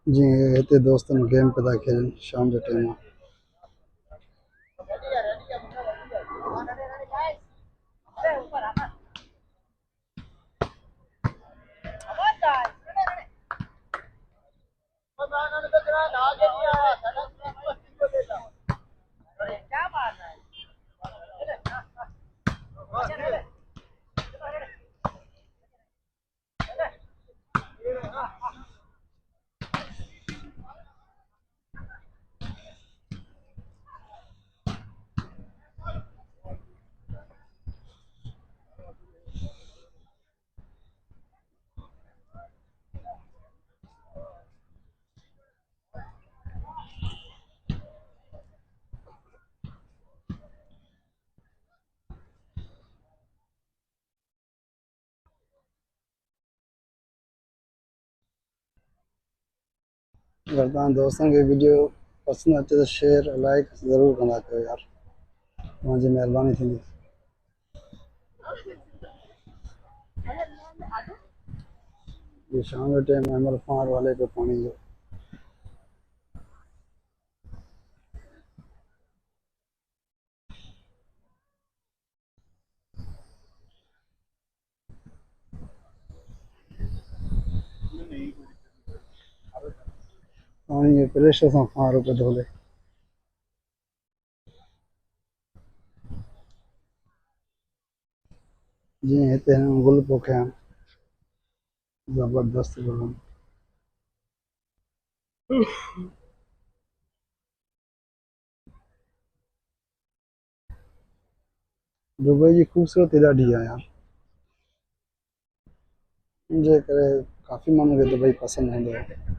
जी हिते दोस्तनि गेम पिया था खेलनि शाम जे टाइम। अगर तव्हां दोस्तनि खे वीडियो पसंदि अचे त शेयर लाइक ज़रूरु कंदा कयो यार, तव्हांजी महिरबानी थींदी। ये शाम के टाइम अमर फार वाले पे पानी जो पानी ये प्रेशर से फार पे धोले। जी हिते गुल पोखिया ज़बरदस्त गुल। दुबई जी ख़ूबसूरती ॾाढी आहे यार, इनजे करे काफ़ी माण्हुनि खे दुबई पसंदि हूंदो आहे।